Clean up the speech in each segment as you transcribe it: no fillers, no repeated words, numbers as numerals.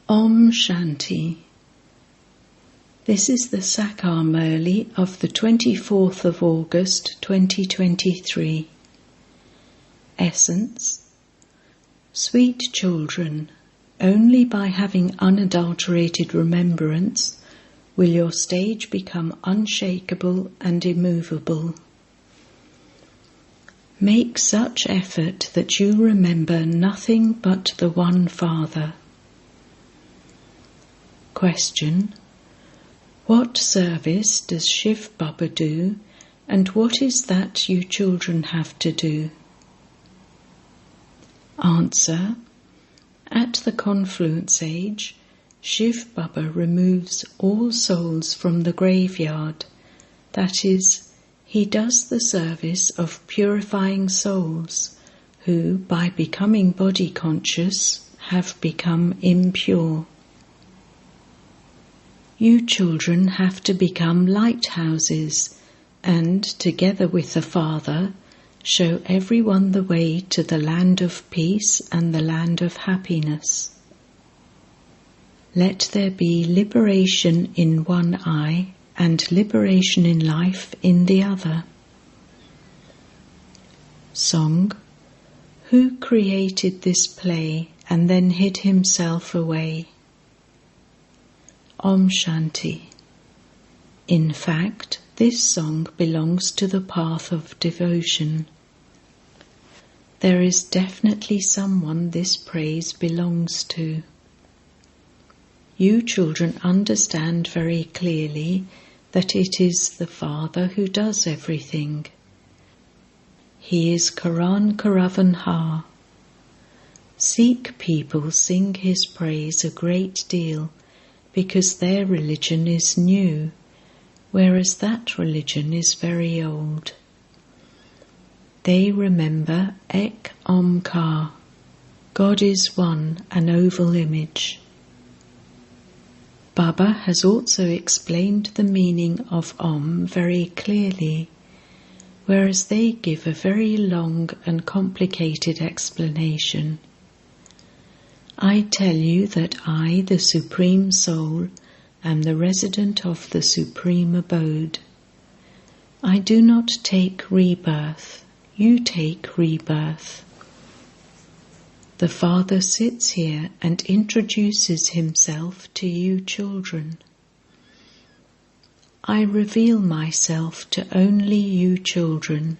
Om Shanti. This is the Sakar Murli of the 24th of August 2023. Essence. Sweet children, only by having unadulterated remembrance will your stage become unshakable and immovable. Make such effort that you remember nothing but the one Father. Question. What service does Shiv Baba do, and what is that you children have to do? Answer. At the confluence age, Shiv Baba removes all souls from the graveyard. That is, he does the service of purifying souls who, by becoming body conscious, have become impure. You children have to become lighthouses and, together with the Father, show everyone the way to the land of peace and the land of happiness. Let there be liberation in one eye and liberation in life in the other. Song. Who created this play and then hid himself away? Om Shanti. In fact, this song belongs to the path of devotion. There is definitely someone this praise belongs to. You children understand very clearly that it is the Father who does everything. He is Karan Karavan Ha. Sikh people sing his praise a great deal because their religion is new, whereas that religion is very old. They remember Ek Omkar, God is one, an oval image. Baba has also explained the meaning of Om very clearly, whereas they give a very long and complicated explanation. I tell you that I, the Supreme Soul, am the resident of the Supreme Abode. I do not take rebirth, you take rebirth. The Father sits here and introduces himself to you children. I reveal myself to only you children.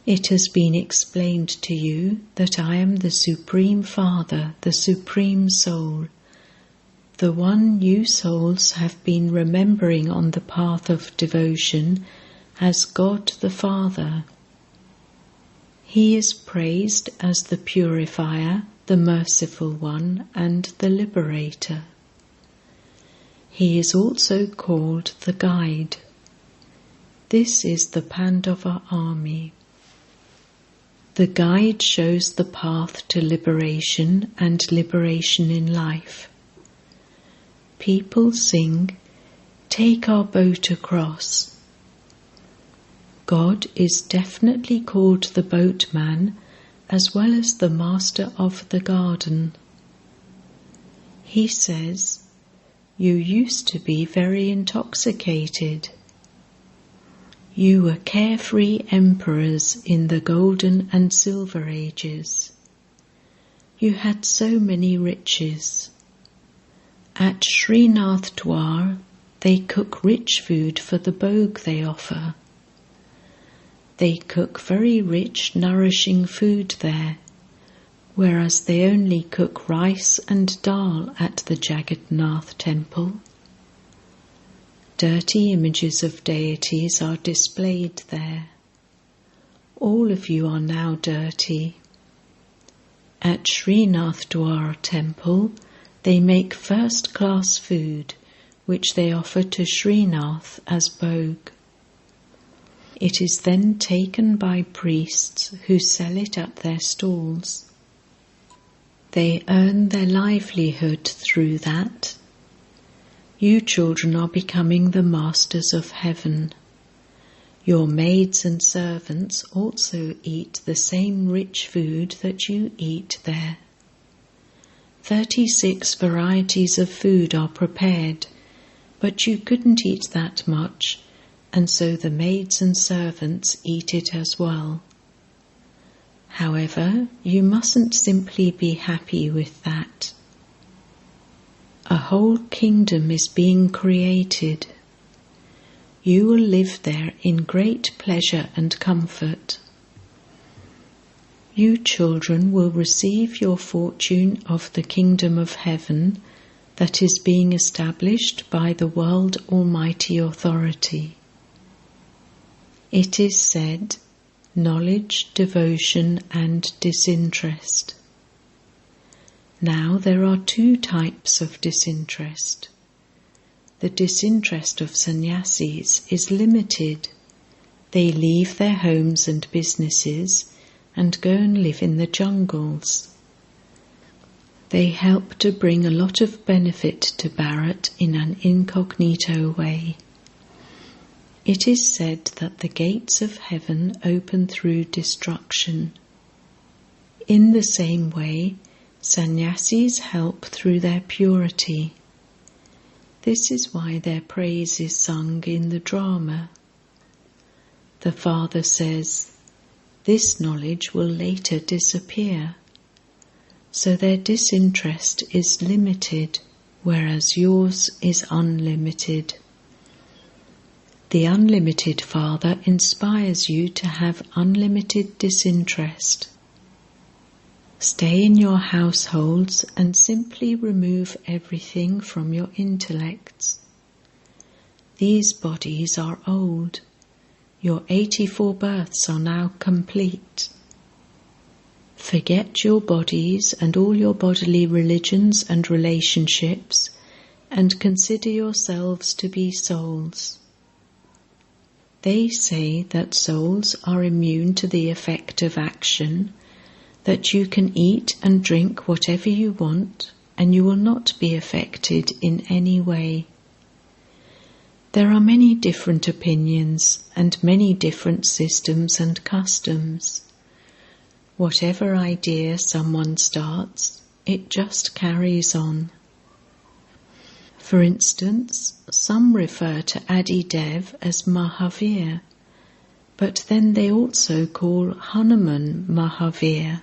It has been explained to you that I am the Supreme Father, the Supreme Soul, the one you souls have been remembering on the path of devotion as God the Father. He is praised as the Purifier, the Merciful One, and the Liberator. He is also called the Guide. This is the Pandava army. The guide shows the path to liberation and liberation in life. People sing, "Take our boat across." God is definitely called the boatman as well as the master of the garden. He says, "You used to be very intoxicated. You were carefree emperors in the golden and silver ages. You had so many riches. At Srinath Dwar, they cook rich food for the bhog they offer. They cook very rich, nourishing food there, whereas they only cook rice and dal at the Jagannath temple. Dirty images of deities are displayed there. All of you are now dirty. At Srinath Dwar temple, they make first-class food, which they offer to Srinath as bhog. It is then taken by priests who sell it at their stalls. They earn their livelihood through that. You children are becoming the masters of heaven. Your maids and servants also eat the same rich food that you eat there. 36 varieties of food are prepared, but you couldn't eat that much, and so the maids and servants eat it as well. However, you mustn't simply be happy with that. A whole kingdom is being created. You will live there in great pleasure and comfort. You children will receive your fortune of the kingdom of heaven that is being established by the World Almighty Authority. It is said, knowledge, devotion, and disinterest. Now there are 2 types of disinterest. The disinterest of sannyasis is limited. They leave their homes and businesses and go and live in the jungles. They help to bring a lot of benefit to Bharat in an incognito way. It is said that the gates of heaven open through destruction. In the same way, sannyasis help through their purity. This is why their praise is sung in the drama. The Father says, this knowledge will later disappear. So their disinterest is limited, whereas yours is unlimited. The unlimited Father inspires you to have unlimited disinterest. Stay in your households and simply remove everything from your intellects. These bodies are old. Your 84 births are now complete. Forget your bodies and all your bodily religions and relationships, and consider yourselves to be souls. They say that souls are immune to the effect of action, that you can eat and drink whatever you want, and you will not be affected in any way. There are many different opinions and many different systems and customs. Whatever idea someone starts, it just carries on. For instance, some refer to Adi Dev as Mahavir, but then they also call Hanuman Mahavir.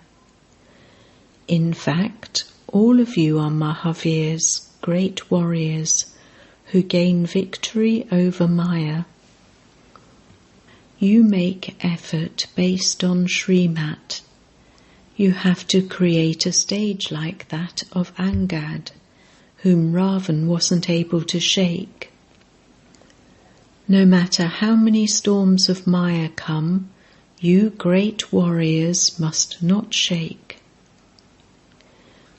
In fact, all of you are Mahavirs, great warriors, who gain victory over Maya. You make effort based on Srimat. You have to create a stage like that of Angad, whom Ravan wasn't able to shake. No matter how many storms of Maya come, you great warriors must not shake.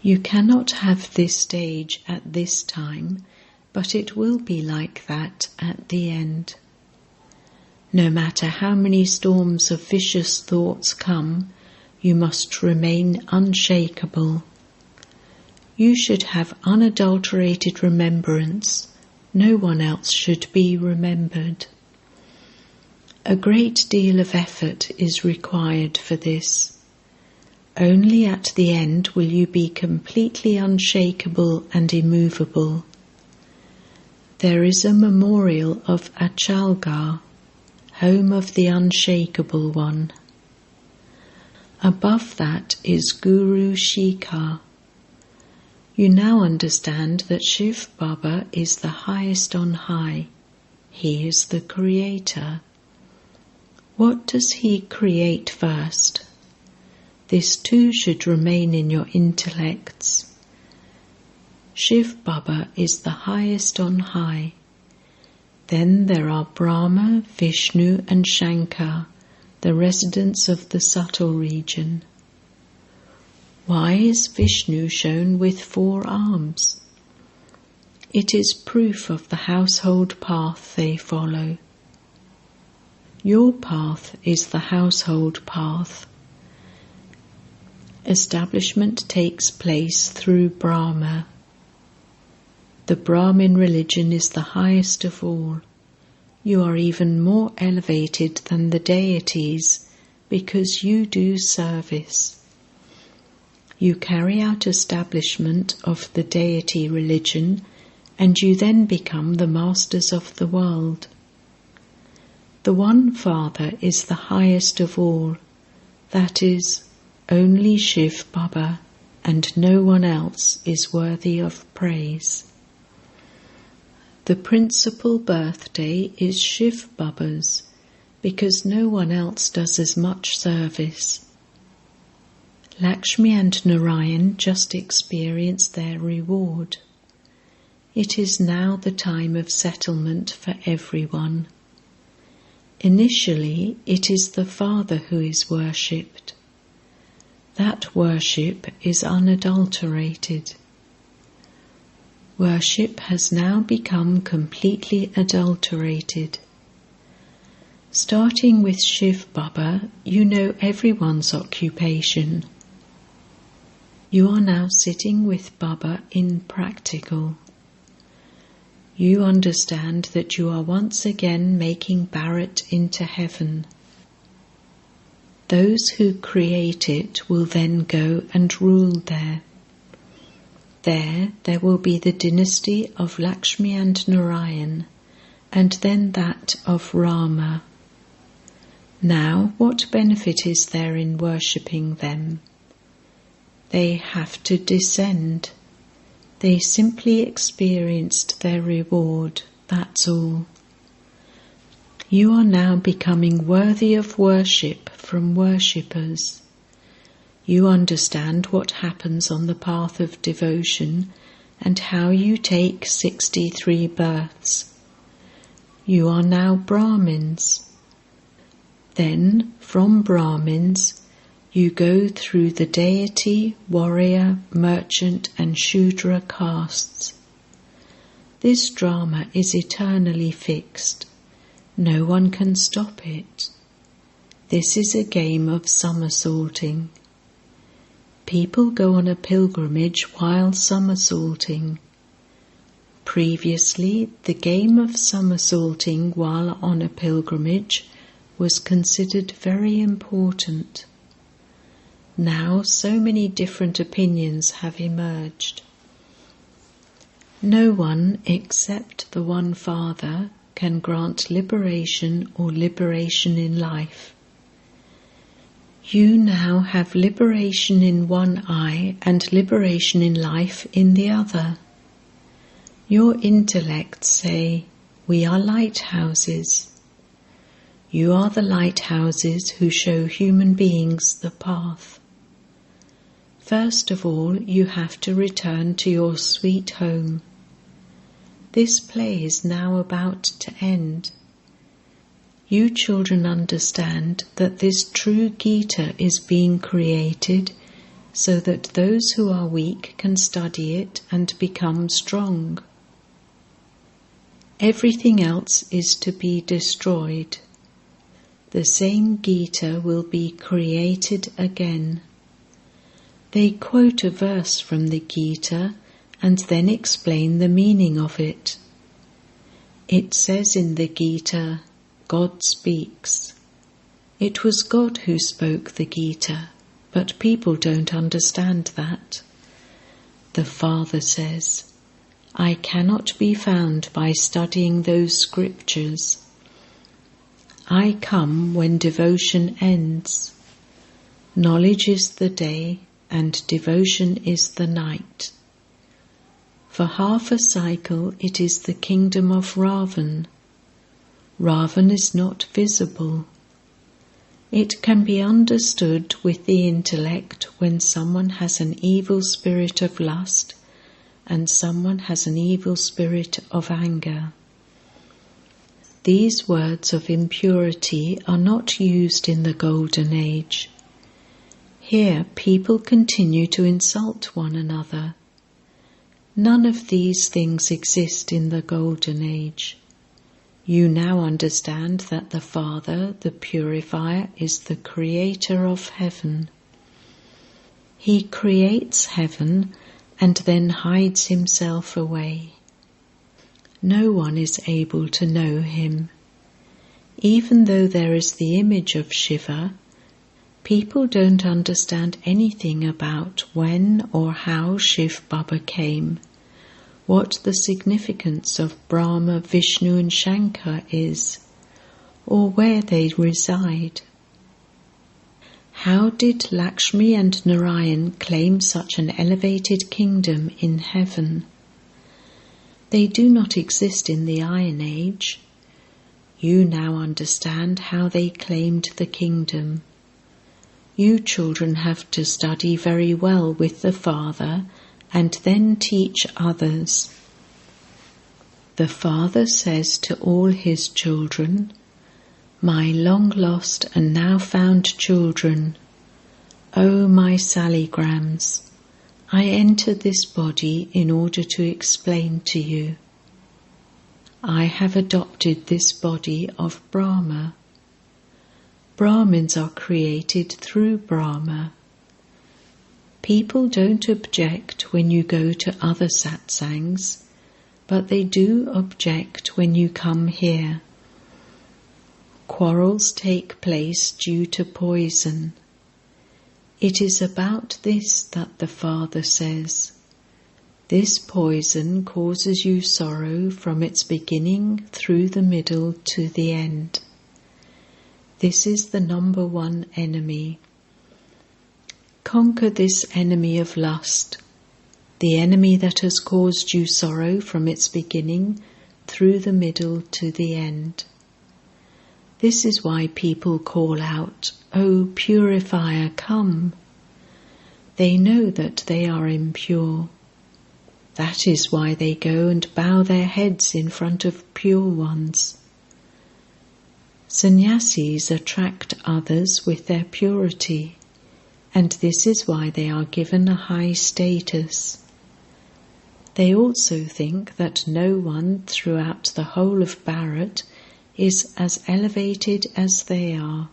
You cannot have this stage at this time, but it will be like that at the end. No matter how many storms of vicious thoughts come, you must remain unshakable. You should have unadulterated remembrance. No one else should be remembered. A great deal of effort is required for this. Only at the end will you be completely unshakable and immovable. There is a memorial of Achalgarh, home of the unshakable one. Above that is Guru Shikhar. You now understand that Shiv Baba is the highest on high. He is the creator. What does he create first? This too should remain in your intellects. Shiv Baba is the highest on high. Then there are Brahma, Vishnu and Shankar, the residents of the subtle region. Why is Vishnu shown with 4 arms? It is proof of the household path they follow. Your path is the household path. Establishment takes place through Brahma. The Brahmin religion is the highest of all. You are even more elevated than the deities because you do service. You carry out establishment of the deity religion, and you then become the masters of the world. The one Father is the highest of all, that is, only Shiv Baba, and no one else is worthy of praise. The principal birthday is Shiv Baba's, because no one else does as much service. Lakshmi and Narayan just experienced their reward. It is now the time of settlement for everyone. Initially, it is the Father who is worshipped. That worship is unadulterated. Worship has now become completely adulterated. Starting with Shiv Baba, you know everyone's occupation. You are now sitting with Baba in practical. You understand that you are once again making Bharat into heaven. Those who create it will then go and rule there. There will be the dynasty of Lakshmi and Narayan, and then that of Rama. Now, what benefit is there in worshipping them? They have to descend. They simply experienced their reward, that's all. You are now becoming worthy of worship from worshippers. You understand what happens on the path of devotion and how you take 63 births. You are now Brahmins. Then, from Brahmins, you go through the deity, warrior, merchant and Shudra castes. This drama is eternally fixed. No one can stop it. This is a game of somersaulting. People go on a pilgrimage while somersaulting. Previously, the game of somersaulting while on a pilgrimage was considered very important. Now so many different opinions have emerged. No one except the one Father can grant liberation or liberation in life. You now have liberation in one eye and liberation in life in the other. Your intellects say, "We are lighthouses." You are the lighthouses who show human beings the path. First of all, you have to return to your sweet home. This play is now about to end. You children understand that this true Gita is being created so that those who are weak can study it and become strong. Everything else is to be destroyed. The same Gita will be created again. They quote a verse from the Gita and then explain the meaning of it. It says in the Gita, God speaks. It was God who spoke the Gita, but people don't understand that. The Father says, I cannot be found by studying those scriptures. I come when devotion ends. Knowledge is the day and devotion is the night. For half a cycle it is the kingdom of Ravan. Ravan is not visible. It can be understood with the intellect when someone has an evil spirit of lust and someone has an evil spirit of anger. These words of impurity are not used in the Golden Age. Here people continue to insult one another. None of these things exist in the Golden Age. You now understand that the Father, the Purifier, is the creator of heaven. He creates heaven and then hides himself away. No one is able to know him. Even though there is the image of Shiva, People don't understand anything about when or how Shiv Baba came, what the significance of Brahma, Vishnu and Shankar is, or where they reside. How did Lakshmi and Narayan claim such an elevated kingdom in heaven? They do not exist in the Iron Age. You now understand how they claimed the kingdom. You children have to study very well with the Father and then teach others. The Father says to all his children, "My long-lost and now-found children, O my saligrams, I entered this body in order to explain to you. I have adopted this body of Brahma. Brahmins are created through Brahma. People don't object when you go to other satsangs, but they do object when you come here. Quarrels take place due to poison. It is about this that the Father says, this poison causes you sorrow from its beginning through the middle to the end. This is the number one enemy. Conquer this enemy of lust, the enemy that has caused you sorrow from its beginning through the middle to the end. This is why people call out, "O purifier, come." They know that they are impure. That is why they go and bow their heads in front of pure ones. Sannyasis attract others with their purity, and this is why they are given a high status. They also think that no one throughout the whole of Bharat is as elevated as they are.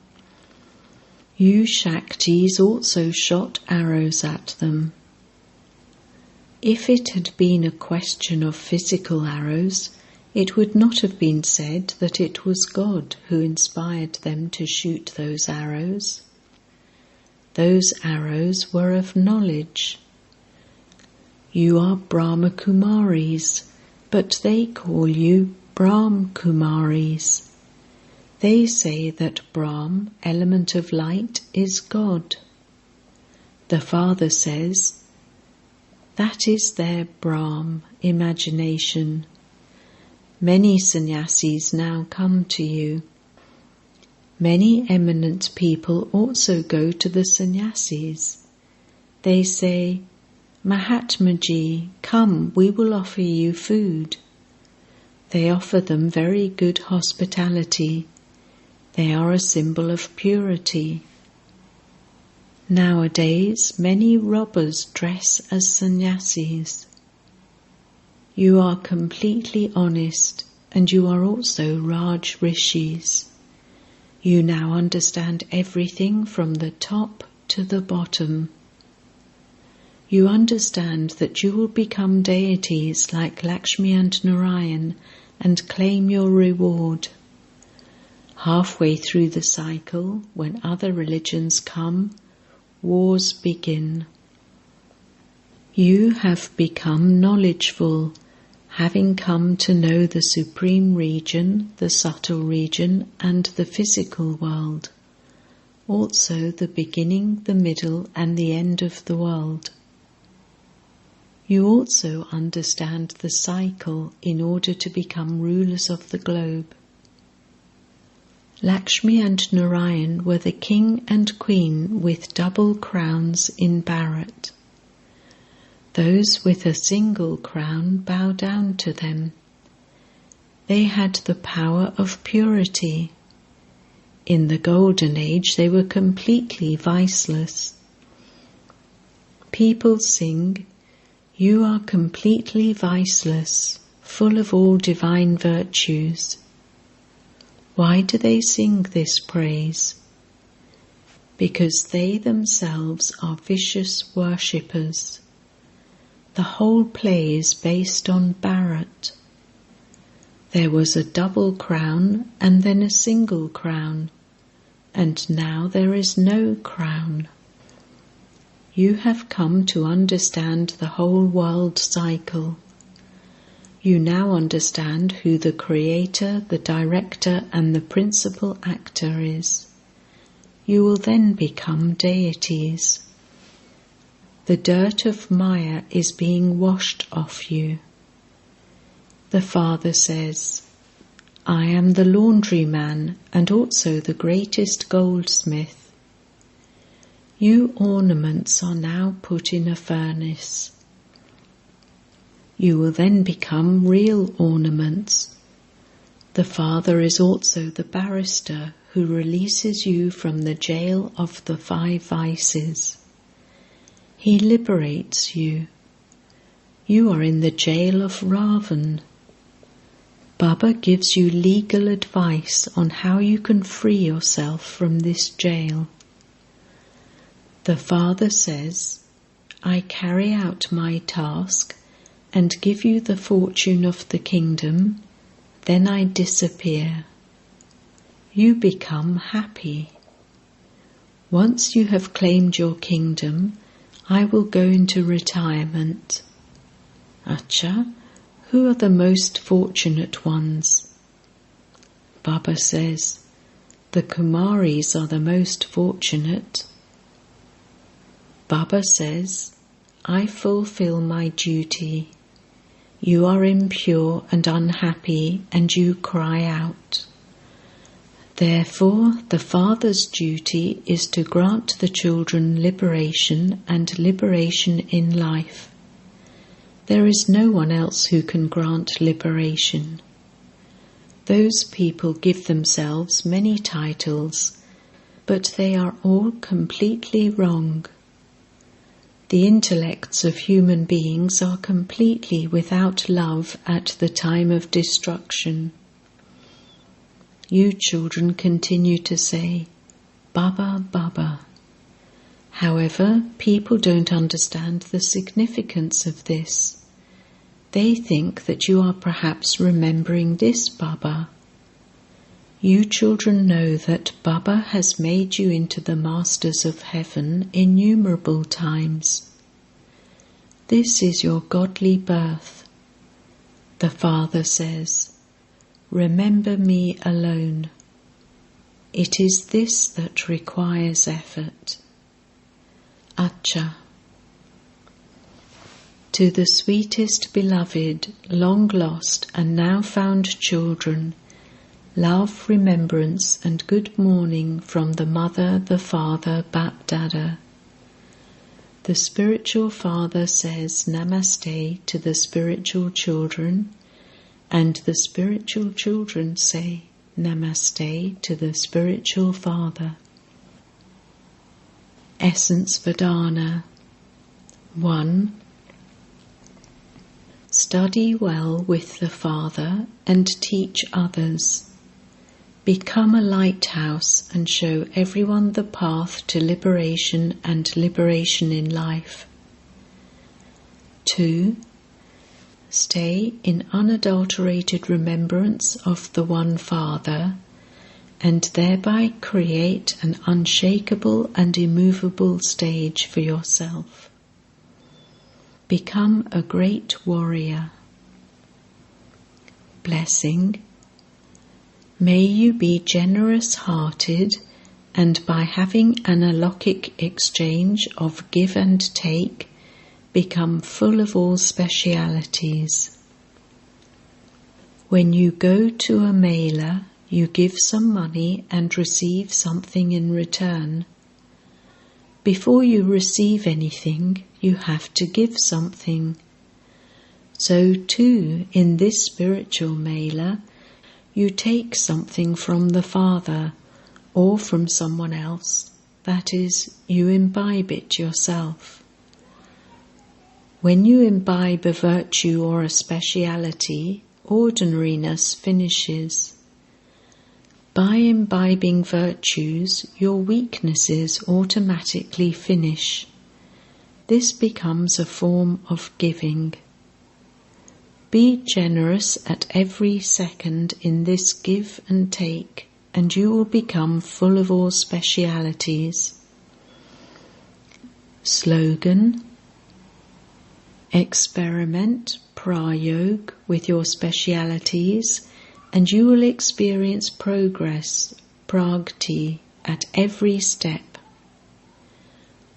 You Shaktis also shot arrows at them. If it had been a question of physical arrows, it would not have been said that it was God who inspired them to shoot those arrows. Those arrows were of knowledge. You are Brahma Kumaris, but they call you Brahma Kumaris. They say that Brahm, element of light, is God. The Father says, that is their Brahm, imagination. Many sannyasis now come to you. Many eminent people also go to the sannyasis. They say, Mahatmaji, come, we will offer you food. They offer them very good hospitality. They are a symbol of purity. Nowadays, many robbers dress as sannyasis. You are completely honest, and you are also Raj Rishis. You now understand everything from the top to the bottom. You understand that you will become deities like Lakshmi and Narayan and claim your reward. Halfway through the cycle, when other religions come, wars begin. You have become knowledgeful, having come to know the supreme region, the subtle region, and the physical world, also the beginning, the middle, and the end of the world. You also understand the cycle in order to become rulers of the globe. Lakshmi and Narayan were the king and queen with double crowns in Bharat. Those with a single crown bow down to them. They had the power of purity. In the Golden Age they were completely viceless. People sing, "You are completely viceless, full of all divine virtues." Why do they sing this praise? Because they themselves are vicious worshippers. The whole play is based on Bharat. There was a double crown and then a single crown. and now there is no crown. You have come to understand the whole world cycle. You now understand who the creator, the director, and the principal actor is. You will then become deities. The dirt of Maya is being washed off you. The Father says, I am the laundryman and also the greatest goldsmith. You ornaments are now put in a furnace. You will then become real ornaments. The Father is also the barrister who releases you from the jail of the 5 vices. He liberates you. You are in the jail of Ravan. Baba gives you legal advice on how you can free yourself from this jail. The Father says, I carry out my task and give you the fortune of the kingdom, then I disappear. You become happy. Once you have claimed your kingdom, I will go into retirement. Acha, who are the most fortunate ones? Baba says, the Kumaris are the most fortunate. Baba says, I fulfill my duty. You are impure and unhappy and you cry out. Therefore, the Father's duty is to grant the children liberation and liberation in life. There is no one else who can grant liberation. Those people give themselves many titles, but they are all completely wrong. The intellects of human beings are completely without love at the time of destruction. You children continue to say, Baba, Baba. However, people don't understand the significance of this. They think that you are perhaps remembering this Baba. You children know that Baba has made you into the masters of heaven innumerable times. This is your godly birth. The Father says, remember me alone. It is this that requires effort. Acha. To the sweetest beloved, long lost and now found children, love, remembrance and good morning from the Mother, the Father, Bap Dada. The spiritual Father says Namaste to the spiritual children, and the spiritual children say Namaste to the spiritual Father. Essence Vedana 1. Study well with the Father and teach others. Become a lighthouse and show everyone the path to liberation and liberation in life. 2. Stay in unadulterated remembrance of the One Father, and thereby create an unshakable and immovable stage for yourself. Become a great warrior. Blessing. May you be generous-hearted, and by having an alokik exchange of give and take, become full of all specialities. When you go to a mela, you give some money and receive something in return. Before you receive anything, you have to give something. So too, in this spiritual mela, you take something from the Father or from someone else, that is, you imbibe it yourself. When you imbibe a virtue or a speciality, ordinariness finishes. By imbibing virtues, your weaknesses automatically finish. This becomes a form of giving. Be generous at every second in this give and take. and you will become full of all specialities. Slogan: experiment prayog with your specialities and you will experience progress, pragti, at every step.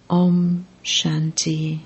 Om Shanti.